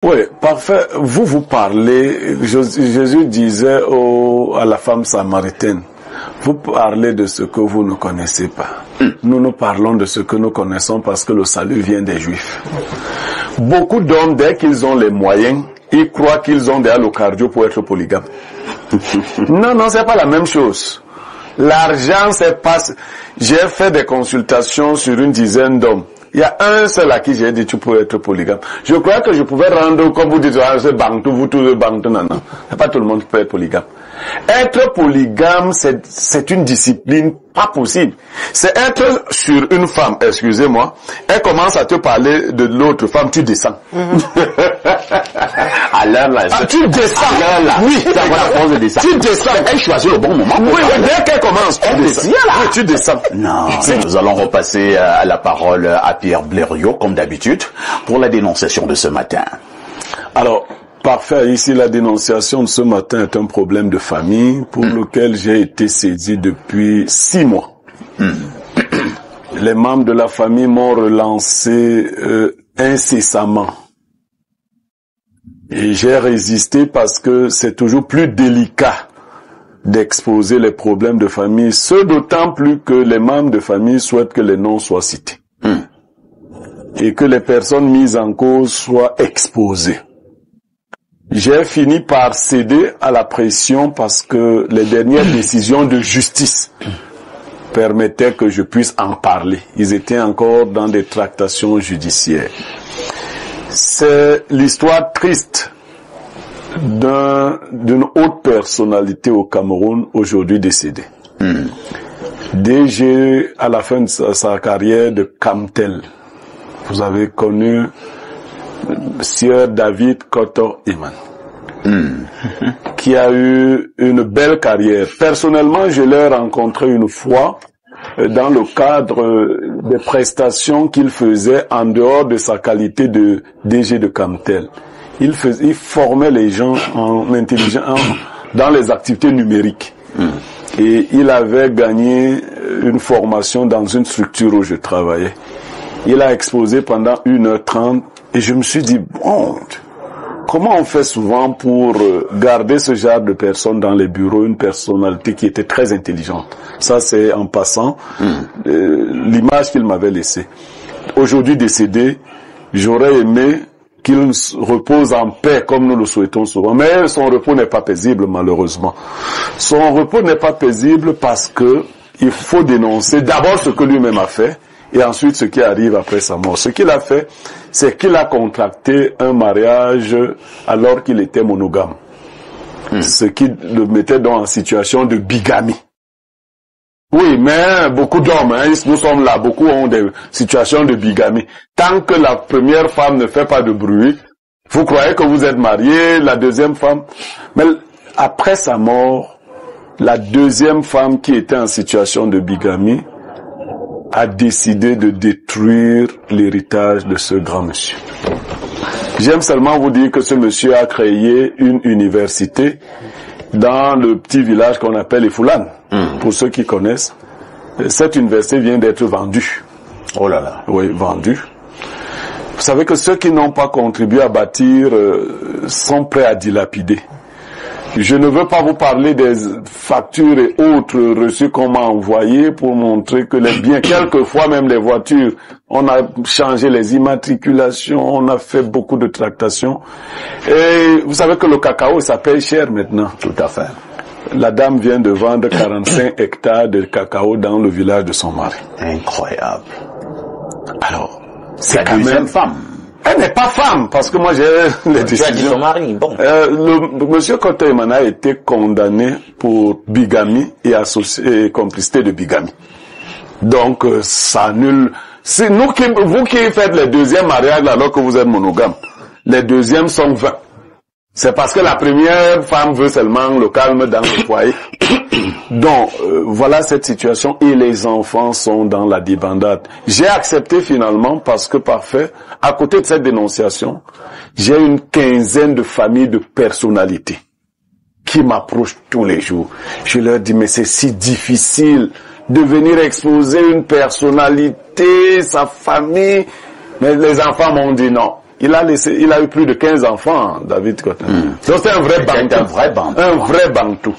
Oui, parfait. Vous parlez, Jésus disait à la femme samaritaine, vous parlez de ce que vous ne connaissez pas. Nous parlons de ce que nous connaissons parce que le salut vient des Juifs. Beaucoup d'hommes, dès qu'ils ont les moyens, ils croient qu'ils ont déjà le cardio pour être polygames. Non, c'est pas la même chose. L'argent, c'est pas... J'ai fait des consultations sur une dizaine d'hommes. Il y a un seul à qui j'ai dit tu peux être polygame. Je crois que je pouvais rendre, comme vous dites, c'est bantou, vous tous le bantou, non. C'est pas tout le monde qui peut être polygame. Être polygame, c'est une discipline pas possible. C'est être sur une femme, excusez-moi, elle commence à te parler de l'autre femme, tu descends. Alors là, tu descends. Alors là, oui, ça va la force de descendre. Tu descends. Elle choisit le bon moment. Oui, dès qu'elle commence, tu descends. Oui, tu descends. Non, nous allons repasser à la parole à Pierre Blériot, comme d'habitude, pour la dénonciation de ce matin. Alors, parfait. Ici, la dénonciation de ce matin est un problème de famille pour lequel j'ai été saisi depuis 6 mois. Les membres de la famille m'ont relancé incessamment. Et j'ai résisté parce que c'est toujours plus délicat d'exposer les problèmes de famille, ce d'autant plus que les membres de famille souhaitent que les noms soient cités. Et que les personnes mises en cause soient exposées. J'ai fini par céder à la pression parce que les dernières décisions de justice permettaient que je puisse en parler. Ils étaient encore dans des tractations judiciaires. C'est l'histoire triste d'une haute personnalité au Cameroun, aujourd'hui décédée. DG à la fin de sa carrière de Camtel. Vous avez connu Sir David Koto Iman, qui a eu une belle carrière. Personnellement, je l'ai rencontré une fois dans le cadre des prestations qu'il faisait en dehors de sa qualité de DG de Camtel. Il formait les gens en intelligence dans les activités numériques. Et il avait gagné une formation dans une structure où je travaillais. Il a exposé pendant 1h30 et je me suis dit, bon, comment on fait souvent pour garder ce genre de personnes dans les bureaux, une personnalité qui était très intelligente. Ça, c'est en passant l'image qu'il m'avait laissée. Aujourd'hui décédé, j'aurais aimé qu'il repose en paix comme nous le souhaitons souvent. Mais son repos n'est pas paisible, malheureusement. Son repos n'est pas paisible parce que il faut dénoncer d'abord ce que lui-même a fait et ensuite ce qui arrive après sa mort. Ce qu'il a fait, c'est qu'il a contracté un mariage alors qu'il était monogame. Ce qui le mettait donc en situation de bigamie. Oui, mais beaucoup d'hommes, nous sommes là, beaucoup ont des situations de bigamie. Tant que la première femme ne fait pas de bruit, vous croyez que vous êtes marié, la deuxième femme. Mais après sa mort, la deuxième femme qui était en situation de bigamie a décidé de détruire l'héritage de ce grand monsieur. J'aime seulement vous dire que ce monsieur a créé une université dans le petit village qu'on appelle Ifoulan. Pour ceux qui connaissent, cette université vient d'être vendue. Oh là là. Oui, vendue. Vous savez que ceux qui n'ont pas contribué à bâtir sont prêts à dilapider. Je ne veux pas vous parler des factures et autres reçus qu'on m'a envoyés pour montrer que les biens, quelquefois même les voitures, on a changé les immatriculations, on a fait beaucoup de tractations. Et vous savez que le cacao, ça paye cher maintenant. Tout à fait. La dame vient de vendre 45 hectares de cacao dans le village de son mari. Incroyable. Alors, c'est la deuxième femme. Elle n'est pas femme, parce que moi j'ai les décisions. Tu as dit son mari, bon. Le monsieur Koteman a été condamné pour bigamie et complicité de bigamie. Donc, ça annule. C'est vous qui faites les deuxièmes mariages alors que vous êtes monogame. Les deuxièmes sont 20. C'est parce que la première femme veut seulement le calme dans le foyer. Donc, voilà cette situation et les enfants sont dans la débandade. J'ai accepté finalement parce que parfait, à côté de cette dénonciation, j'ai une quinzaine de familles de personnalités qui m'approchent tous les jours. Je leur dis, mais c'est si difficile de venir exposer une personnalité, sa famille. Mais les enfants m'ont dit non. il a eu plus de 15 enfants, David Cotin. Donc c'est un vrai bantou. Un vrai bantou.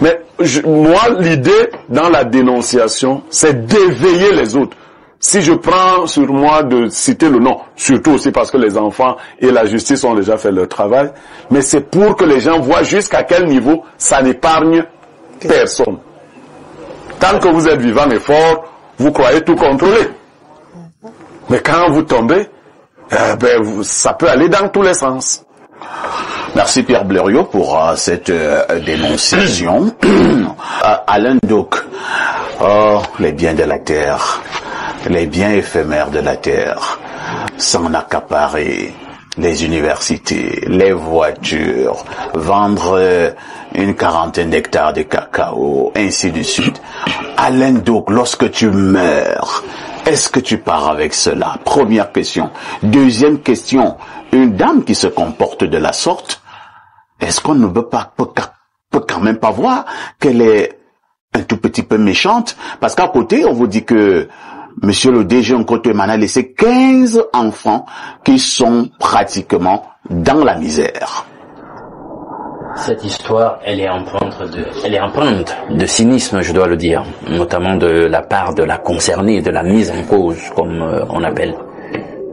Mais moi, l'idée dans la dénonciation, c'est d'éveiller les autres. Si je prends sur moi de citer le nom, surtout aussi parce que les enfants et la justice ont déjà fait leur travail, mais c'est pour que les gens voient jusqu'à quel niveau ça n'épargne personne. Tant que vous êtes vivant et fort, vous croyez tout contrôler. Mais quand vous tombez, ça peut aller dans tous les sens. Merci Pierre Blériot pour cette dénonciation. Alain Ndok, les biens de la terre, les biens éphémères de la terre, s'en accaparer, les universités, les voitures, vendre une quarantaine d'hectares de cacao, ainsi de suite. Alain Ndok, lorsque tu meurs, est-ce que tu pars avec cela? Première question. Deuxième question, une dame qui se comporte de la sorte, est-ce qu'on ne peut quand même pas voir qu'elle est un tout petit peu méchante? Parce qu'à côté, on vous dit que Monsieur le DG Nkoto-Emmanuel a laissé 15 enfants qui sont pratiquement dans la misère. Cette histoire, elle est empreinte de cynisme, je dois le dire, notamment de la part de la concernée, de la mise en cause, comme on appelle.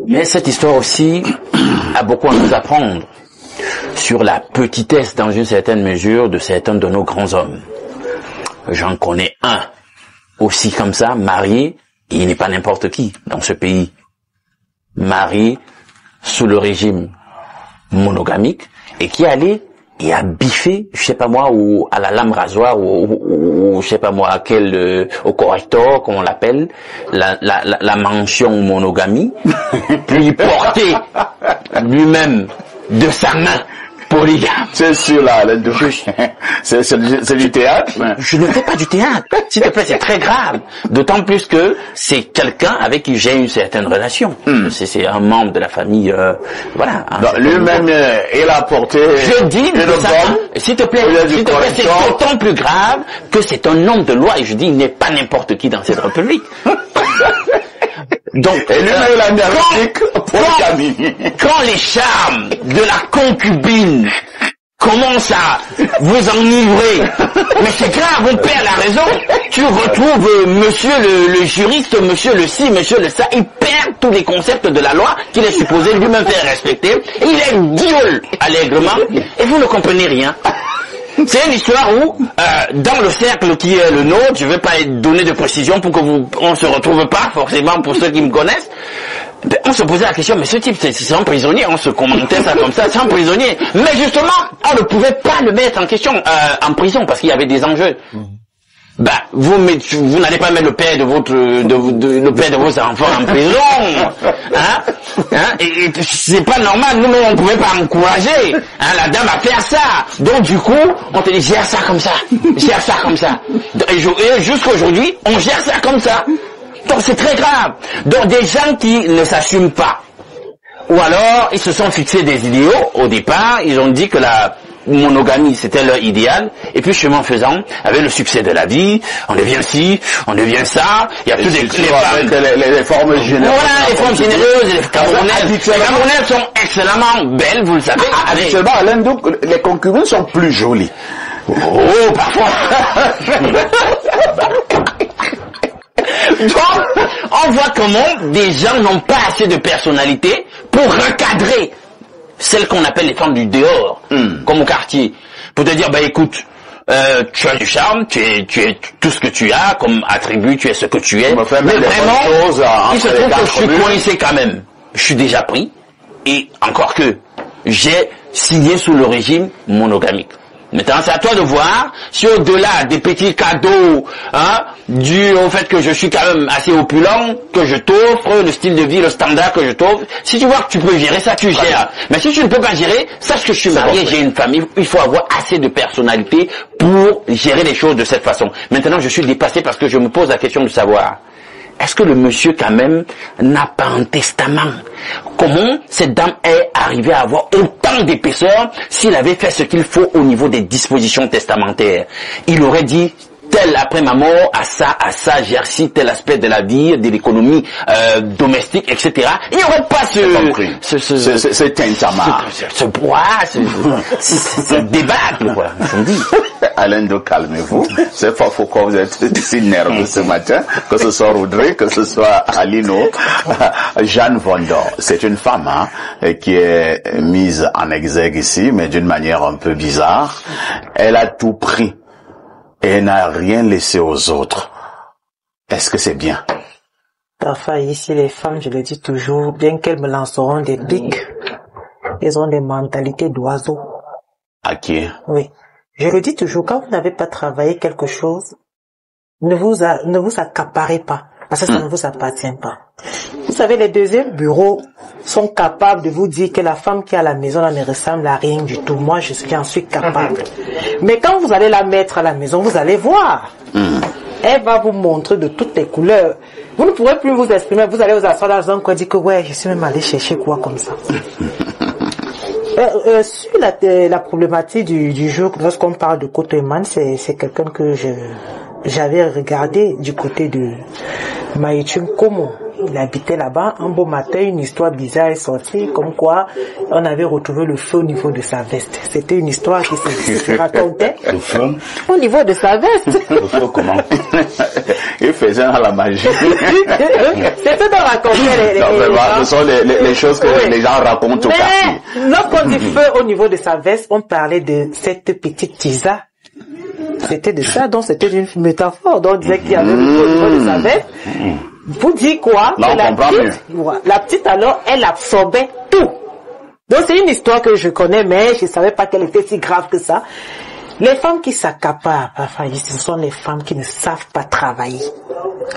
Mais cette histoire aussi a beaucoup à nous apprendre sur la petitesse, dans une certaine mesure, de certains de nos grands hommes. J'en connais un, aussi comme ça, marié, et il n'est pas n'importe qui dans ce pays. Marié sous le régime monogamique, et qui allait et a biffé, je sais pas moi, ou à la lame rasoir, ou je sais pas moi, au corrector, comme on l'appelle, la mention monogamie, puis porter lui-même de sa main polygame. C'est sûr là, c'est du théâtre. Je ne fais pas du théâtre. S'il te plaît, c'est très grave. D'autant plus que c'est quelqu'un avec qui j'ai une certaine relation. C'est un membre de la famille, voilà. Lui-même, il a porté. Je dis, s'il te plaît, c'est d'autant plus grave que c'est un homme de loi. Et je dis, il n'est pas n'importe qui dans cette république. Donc, quand les charmes de la concubine commencent à vous enivrer, mais c'est grave, on perd la raison. Tu retrouves monsieur le juriste, monsieur le ci, monsieur le ça, il perd tous les concepts de la loi qu'il est supposé lui-même faire respecter. Il est guiole allègrement, et vous ne comprenez rien. C'est une histoire où, dans le cercle qui est le nôtre, je ne vais pas donner de précision pour que on se retrouve pas forcément pour ceux qui me connaissent. On se posait la question, mais ce type, c'est un prisonnier, on se commentait ça comme ça, c'est un prisonnier. Mais justement, on ne pouvait pas le mettre en question, en prison, parce qu'il y avait des enjeux. Vous n'allez pas mettre le père de vos enfants en prison, et c'est pas normal. Nous, on pouvait pas encourager, la dame à faire ça. Donc, du coup, on te dit, gère ça comme ça. Et jusqu'à aujourd'hui, on gère ça comme ça. Donc, c'est très grave. Donc, des gens qui ne s'assument pas. Ou alors, ils se sont fixés des idéaux. Au départ, ils ont dit que la monogamie, c'était leur idéal, et puis chemin faisant, avec le succès de la vie, on devient ci, on devient ça, il y a tous les formes généreuses. Voilà, les formes généreuses, les Camerounaises sont excellemment belles, vous le savez. Habituellement, Alain Ndok, les concubines sont plus jolies. Oh, parfois. Donc, on voit comment des gens n'ont pas assez de personnalité pour recadrer celles qu'on appelle les femmes du dehors, comme au quartier, pour te dire, écoute, tu as du charme, tu es tout ce que tu as comme attribut, tu es ce que tu es, mais vraiment, il se trouve que je suis coincé quand même. Je suis déjà pris, et encore que, j'ai signé sous le régime monogamique. Maintenant, c'est à toi de voir si au-delà des petits cadeaux, dû au fait que je suis quand même assez opulent, que je t'offre, le style de vie, le standard que je t'offre, si tu vois que tu peux gérer ça, tu gères. Mais si tu ne peux pas gérer, sache que je suis marié, j'ai une famille, il faut avoir assez de personnalité pour gérer les choses de cette façon. Maintenant, je suis dépassé parce que je me pose la question de savoir, est-ce que le monsieur quand même n'a pas un testament? Comment cette dame est arrivée à avoir autant d'épaisseur s'il avait fait ce qu'il faut au niveau des dispositions testamentaires? Il aurait dit, tel après ma mort, à ça, j'exerce tel aspect de la vie, de l'économie domestique, etc. Il n'y aurait pas ce tintamarre. Ce débâcle, quoi, on dit. Alain Do, calmez-vous. C'est pas pourquoi vous êtes si nerveux ce matin, que ce soit Audrey, que ce soit Alino. Jeanne Vendor, c'est une femme qui est mise en exergue ici, mais d'une manière un peu bizarre. Elle a tout pris et elle n'a rien laissé aux autres. Est-ce que c'est bien? Parfois, ici, les femmes, je le dis toujours, bien qu'elles me lanceront des pics, elles ont des mentalités d'oiseaux. À qui? Oui. Je le dis toujours, quand vous n'avez pas travaillé quelque chose, ne vous accaparez pas, parce que ça ne vous appartient pas. Vous savez, les deuxièmes bureaux sont capables de vous dire que la femme qui est à la maison là ne ressemble à rien du tout. Moi, je en suis capable. Mais quand vous allez la mettre à la maison, vous allez voir. Elle va vous montrer de toutes les couleurs. Vous ne pourrez plus vous exprimer. Vous allez vous asseoir dans un coin et dire que ouais, je suis même allé chercher quoi comme ça. Sur la problématique du jour, lorsqu'on parle de Kotoeman, c'est quelqu'un que j'avais regardé du côté de Maïchum Komo. Il habitait là-bas. Un beau matin, une histoire bizarre est sortie, comme quoi on avait retrouvé le feu au niveau de sa veste. C'était une histoire qui se racontait. Le feu? Au niveau de sa veste. Le feu comment? Il faisait à la magie. C'est ce qu'on racontait les ce sont les choses que les gens racontent au quartier. Mais lorsqu'on dit feu au niveau de sa veste, on parlait de cette petite tisa. C'était de ça, donc c'était une métaphore. Donc on disait qu'il y avait le feu au niveau de sa veste. Vous dites quoi? Là, la petite alors, elle absorbait tout. Donc c'est une histoire que je connais, mais je ne savais pas qu'elle était si grave que ça. Les femmes qui s'accaparent, parfois, ce sont les femmes qui ne savent pas travailler.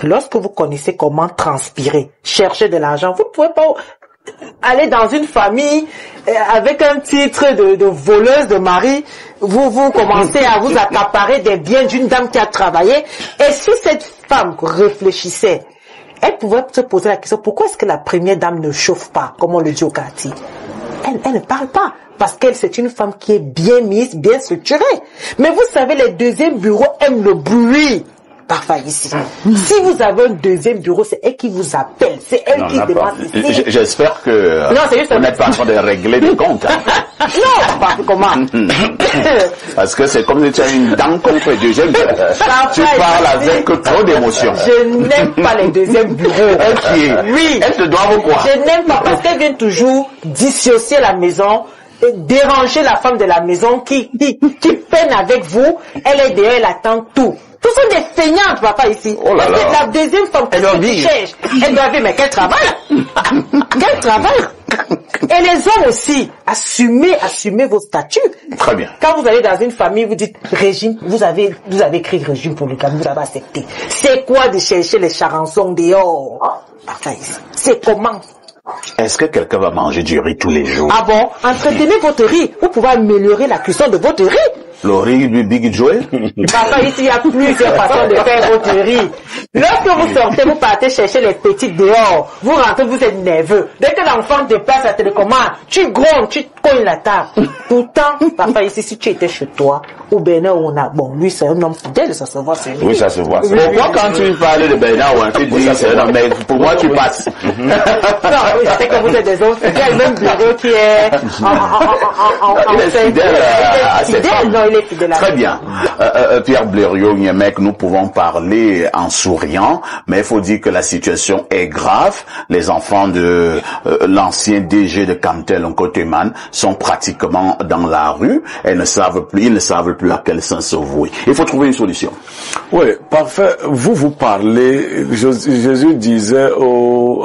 Lorsque vous connaissez comment transpirer, chercher de l'argent, vous ne pouvez pas aller dans une famille avec un titre de voleuse de mari. Vous commencez à vous accaparer des biens d'une dame qui a travaillé. Et si cette femme réfléchissait, elle pouvait se poser la question, pourquoi est-ce que la première dame ne chauffe pas, comme on le dit au quartier? Elle ne parle pas, parce qu'elle, c'est une femme qui est bien mise, bien structurée. Mais vous savez, les deuxièmes bureaux aiment le bruit. Parfois ici. Si vous avez un deuxième bureau, c'est elle qui vous appelle. C'est elle qui demande ici. J'espère que vous n'êtes pas en train de régler des comptes. Non, pas comment. Parce que c'est comme si tu as une dent contre le deuxième bureau. Tu parles avec trop d'émotion. Je n'aime pas les deuxièmes bureaux. Oui. Elle te doit quoi? Je n'aime pas parce qu'elle vient toujours dissocier la maison, déranger la femme de la maison qui peine avec vous. Elle est derrière, elle attend tout. Tout sont des feignantes, papa, ici. Oh là là. La deuxième femme, qu'est-ce que tu cherches? Elle doit vivre, mais quel travail? Quel travail? Et les hommes aussi, assumez vos statuts. Très bien. Quand vous allez dans une famille, vous dites régime, vous avez écrit régime polygame, vous avez accepté. C'est quoi de chercher les charançons dehors? Papa, ici. C'est comment? Est-ce que quelqu'un va manger du riz tous les jours? Ah bon? Entretenez votre riz. Vous pouvez améliorer la cuisson de votre riz. Le riz du Big Joe? Papa, ici, il y a plusieurs façons de faire votre riz. Lorsque vous sortez, vous partez chercher les petites dehors. Vous rentrez, vous êtes nerveux. Dès que l'enfant te passe la télécommande, tu grondes, tu cognes la table. Pourtant, papa, ici, si tu étais chez toi, ou Bernard, bon, lui, c'est un homme fidèle, ça se voit, c'est lui. Oui, ça se voit. Pourquoi quand tu parles de Bernard, tu dis, c'est un homme, mais pour moi, tu passes. Non, oui, c'est que vous êtes des hommes fidèles, même bureau qui est il est fidèle à ses femmes. Non, il est fidèle à Très bien. Pierre Blériot-Niemek, nous pouvons parler en souriant, mais il faut dire que la situation est grave. Les enfants de l'ancien DG de Camtel, Kotoeman, sont pratiquement dans la rue et ils ne savent plus à quel sens se vouer. Il faut trouver une solution. Oui, parfait. Vous parlez, Jésus disait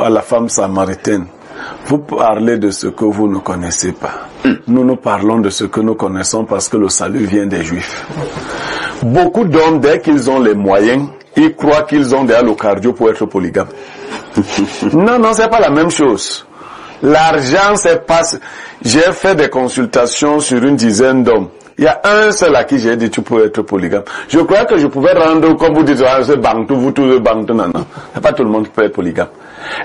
à la femme samaritaine, vous parlez de ce que vous ne connaissez pas. Nous parlons de ce que nous connaissons parce que le salut vient des Juifs. Beaucoup d'hommes, dès qu'ils ont les moyens, ils croient qu'ils ont déjà le cardio pour être polygames. Non, c'est pas la même chose. L'argent, c'est pas... J'ai fait des consultations sur une dizaine d'hommes. Il y a un seul à qui j'ai dit tu peux être polygame. Je crois que je pouvais rendre, comme vous dites, ce bantou, vous tous le bantou, non. C'est pas tout le monde qui peut être polygame.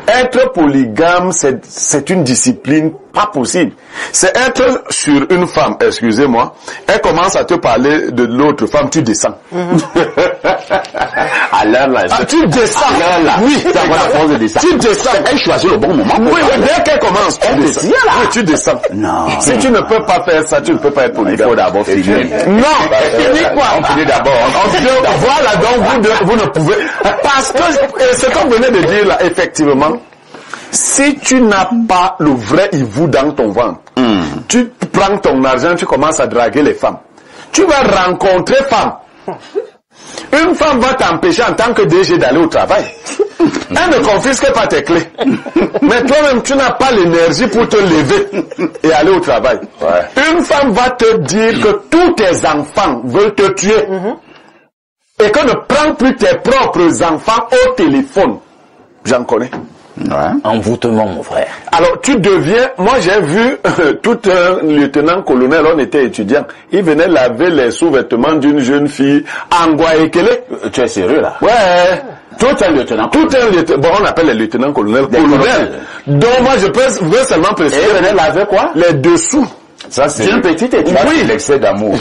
Être polygame, c'est une discipline pas possible. C'est être sur une femme, excusez-moi, elle commence à te parler de l'autre femme, tu descends. À l'heure là. Tu descends. Oui, tu descends. Elle choisit le bon moment. Oui, dès qu'elle commence, tu descends. Oui, tu descends. Non. Si tu ne peux pas faire ça, tu ne peux pas être polygame. Il faut d'abord finir. Non, finis quoi? On finit d'abord. Voilà, donc vous ne pouvez... Parce que ce qu'on venait de dire là, effectivement, si tu n'as pas le vrai hibou dans ton ventre, tu prends ton argent, tu commences à draguer les femmes. Tu vas rencontrer femmes. Une femme va t'empêcher en tant que DG d'aller au travail. Elle ne confisque pas tes clés. Mais toi-même, tu n'as pas l'énergie pour te lever et aller au travail. Ouais. Une femme va te dire que tous tes enfants veulent te tuer. Et que ne prends plus tes propres enfants au téléphone. J'en connais. Ouais. Envoûtement, mon frère. Alors, tu deviens... Moi, j'ai vu tout un lieutenant-colonel, on était étudiant. Il venait laver les sous-vêtements d'une jeune fille en Guayaquil. Tu es sérieux, là? Ouais. Tout un lieutenant. Bon, on appelle les lieutenants-colonels. Colonel. Donc, moi, je veux seulement préciser... Et il venait laver quoi? Les dessous. Ça, c'est une petite étude. Oui. L'excès d'amour.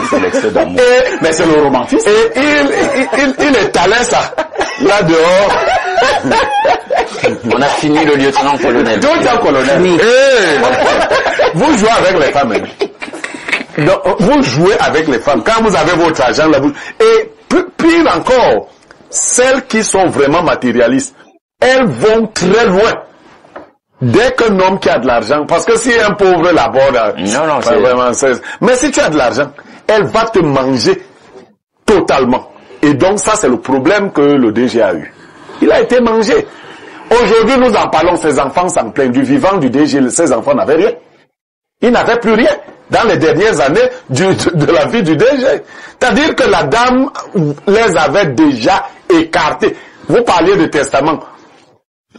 C'est l'excès d'amour. Mais c'est le romantisme. Et il étalait ça. Là dehors. On a fini le lieutenant-colonel. Lieutenant-colonel. Vous jouez avec les femmes. Donc, vous jouez avec les femmes. Quand vous avez votre argent là, et pire encore, celles qui sont vraiment matérialistes, elles vont très loin. Dès qu'un homme qui a de l'argent, parce que si un pauvre là-bas, non, c'est vraiment... Mais si tu as de l'argent, elle va te manger totalement. Et donc ça, c'est le problème que le DG a eu. Il a été mangé. Aujourd'hui, nous en parlons, ses enfants s'en plaignent. Du vivant du DG, ses enfants n'avaient rien. Ils n'avaient plus rien dans les dernières années de la vie du DG. C'est-à-dire que la dame les avait déjà écartés. Vous parliez de testament.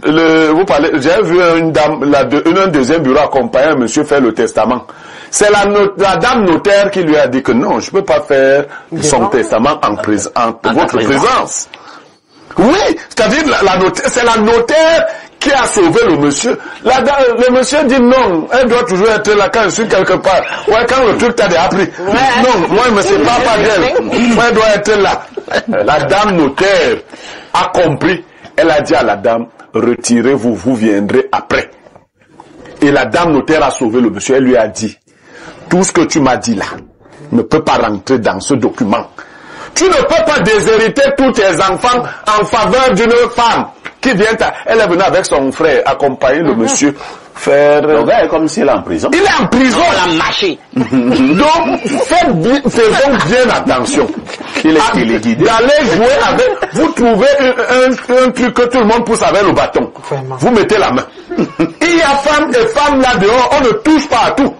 J'ai vu une dame, un deuxième bureau accompagner un monsieur faire le testament. C'est la dame notaire qui lui a dit que non, je peux pas faire son testament en votre présence. Oui, c'est-à-dire c'est la notaire qui a sauvé le monsieur. Le monsieur dit non, elle doit toujours être là quand je suis quelque part. Ouais, quand le truc t'a appris. Non, moi, mais c'est pas d'elle. Moi, elle doit être là. La dame notaire a compris. Elle a dit à la dame, retirez-vous, vous viendrez après. Et la dame notaire a sauvé le monsieur. Elle lui a dit, tout ce que tu m'as dit là ne peut pas rentrer dans ce document. Tu ne peux pas déshériter tous tes enfants en faveur d'une femme qui vient elle est venue avec son frère accompagner le monsieur faire... Le gars est comme s'il est en prison. Il est en prison. On l'a mâché. Donc, faisons bien attention. Il est guidé. D'aller jouer avec... Vous trouvez un truc que tout le monde pousse avec le bâton. Vraiment. Vous mettez la main. Il y a femmes et femmes là dehors, on ne touche pas à tout.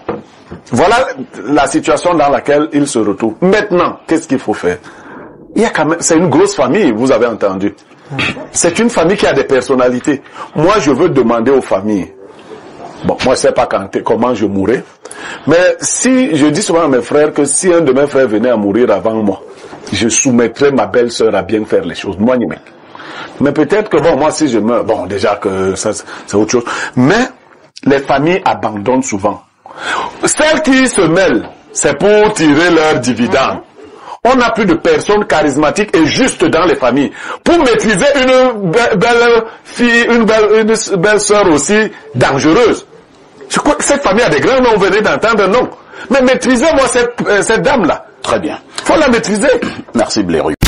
Voilà la situation dans laquelle il se retrouve. Maintenant, qu'est-ce qu'il faut faire? Il y a quand même, c'est une grosse famille, vous avez entendu. C'est une famille qui a des personnalités. Moi, je veux demander aux familles. Bon, moi, je sais pas comment je mourrai. Mais si, je dis souvent à mes frères que si un de mes frères venait à mourir avant moi, je soumettrais ma belle-sœur à bien faire les choses. Moi, mais peut-être que bon, moi, si je meurs, bon, déjà que ça, c'est autre chose. Mais les familles abandonnent souvent. Celles qui se mêlent, c'est pour tirer leurs dividendes. On n'a plus de personnes charismatiques et justes dans les familles. Pour maîtriser une belle fille, une belle sœur aussi dangereuse. Je crois que cette famille a des grands noms, vous venez d'entendre, non. Mais maîtrisez-moi cette dame-là. Très bien. Faut la maîtriser. Merci Blériot.